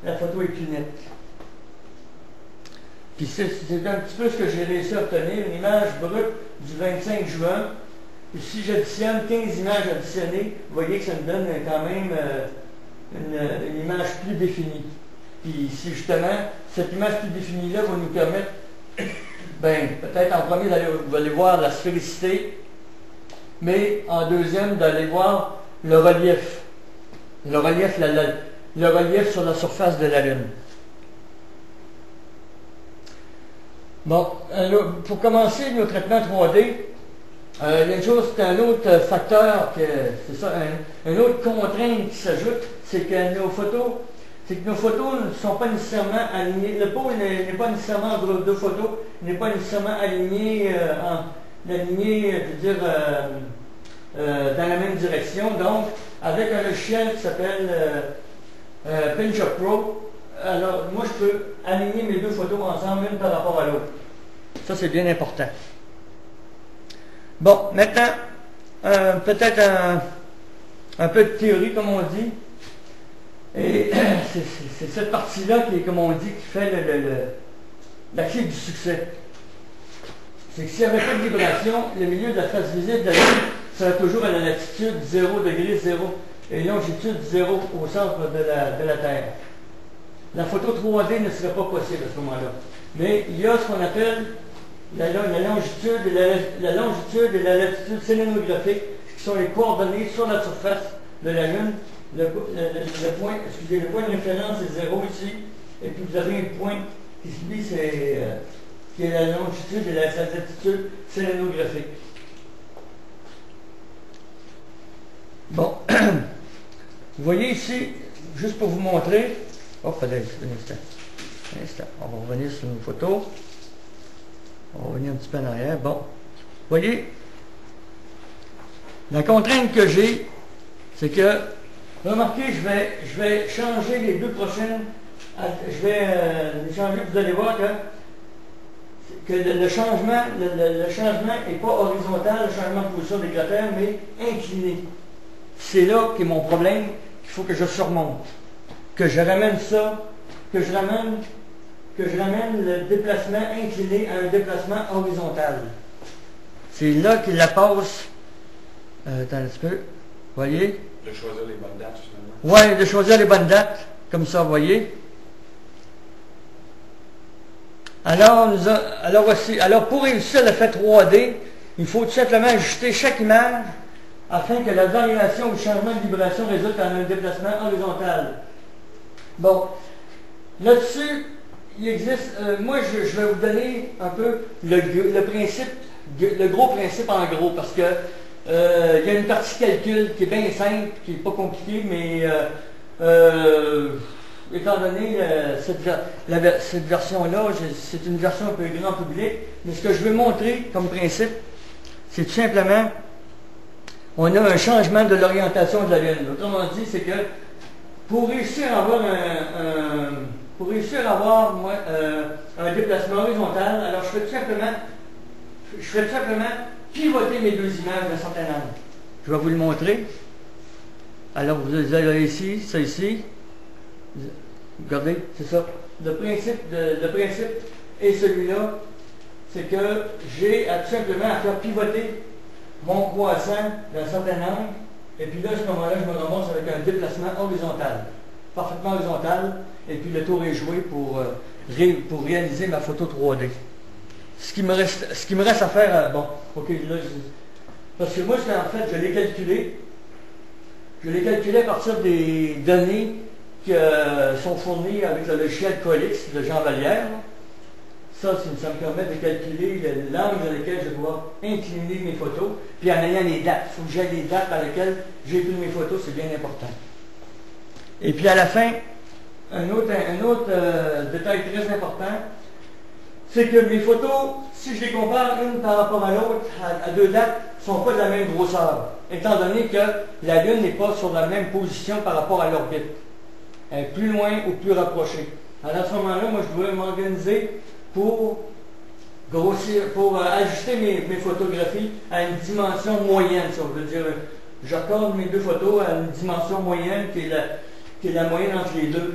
la photo est plus nette. Puis c'est un petit peu ce que j'ai réussi à obtenir, une image brute du 25 juin. Et si j'additionne 15 images additionnées, vous voyez que ça me donne quand même une image plus définie. Puis si justement, cette image plus définie-là va nous permettre, ben, peut-être en premier d'aller voir la sphéricité, mais en deuxième d'aller voir le relief. Le relief sur la surface de la Lune. Bon, pour commencer nos traitements 3D, il y a une chose, c'est un autre facteur, c'est ça, une autre contrainte qui s'ajoute, c'est que nos photos ne sont pas nécessairement alignées. Le pôle n'est pas nécessairement entre deux photos, n'est pas nécessairement aligné, je veux dire, dans la même direction. Donc, avec un logiciel qui s'appelle PinchUp Pro, alors moi je peux aligner mes deux photos ensemble, une par rapport à l'autre. Ça, c'est bien important. Bon, maintenant, peut-être un peu de théorie, comme on dit. Et c'est cette partie-là qui est, comme on dit, qui fait la clé du succès. C'est que s'il n'y avait pas de vibration, le milieu de la face visible de la Lune serait toujours à la latitude 0 degré 0 et longitude 0 au centre de la Terre. La photo 3D ne serait pas possible à ce moment-là. Mais il y a ce qu'on appelle la longitude et la latitude sélénographiques, qui sont les coordonnées sur la surface de la Lune. Le point de référence est 0 ici, et puis vous avez un point qui subit, qui est la longitude et la latitude sélénographique. Bon, vous voyez ici, juste pour vous montrer, hop, allez, un instant, on va revenir sur nos photos, on va revenir un petit peu en arrière, bon, vous voyez, la contrainte que j'ai, c'est que, remarquez, je vais changer les deux prochaines, je vais les changer, vous allez voir que le changement n'est pas horizontal, le changement de position des cratères, mais incliné. C'est là qu'est mon problème, qu'il faut que je surmonte. Que je ramène ça, que je ramène le déplacement incliné à un déplacement horizontal. C'est là qu'il la passe. Attends un petit peu. Voyez? De choisir les bonnes dates, finalement. Oui, de choisir les bonnes dates, comme ça, vous voyez. Alors pour réussir l'effet 3D, il faut tout simplement ajuster chaque image afin que la variation ou le changement de vibration résulte en un déplacement horizontal. Bon, là-dessus, il existe, moi je vais vous donner un peu le gros principe en gros, parce que il y a une partie calcul qui est bien simple, qui n'est pas compliquée, mais étant donné cette version-là, c'est une version un peu grand public, mais ce que je veux montrer comme principe, c'est tout simplement, on a un changement de l'orientation de la Lune. Autrement dit, c'est que pour réussir à avoir un déplacement horizontal, alors je fais tout simplement pivoter mes deux images d'un certain angle. Je vais vous le montrer. Alors vous avez ici, ça ici. Regardez, c'est ça. Le principe est celui-là, c'est que j'ai tout simplement à faire pivoter mon croissant d'un certain angle, et puis là, à ce moment-là, je me ramasse avec un déplacement horizontal, parfaitement horizontal, et puis le tour est joué pour réaliser ma photo 3D. Ce qui me reste à faire, bon, ok, là, parce que moi, en fait, je l'ai calculé à partir des données qui sont fournies avec le logiciel Colix de Jean Vallière. Ça me permet de calculer l'angle dans lequel je dois incliner mes photos, puis en ayant les dates. Il faut que j'aie les dates dans lesquelles j'ai pris mes photos, c'est bien important. Et puis à la fin, un autre détail très important, c'est que mes photos, si je les compare une par rapport à l'autre, à deux dates, ne sont pas de la même grosseur, étant donné que la Lune n'est pas sur la même position par rapport à l'orbite. Elle est plus loin ou plus rapprochée. Alors à ce moment-là, moi, je dois m'organiser pour ajuster mes photographies à une dimension moyenne, si on veut dire. J'accorde mes deux photos à une dimension moyenne qui est la moyenne entre les deux.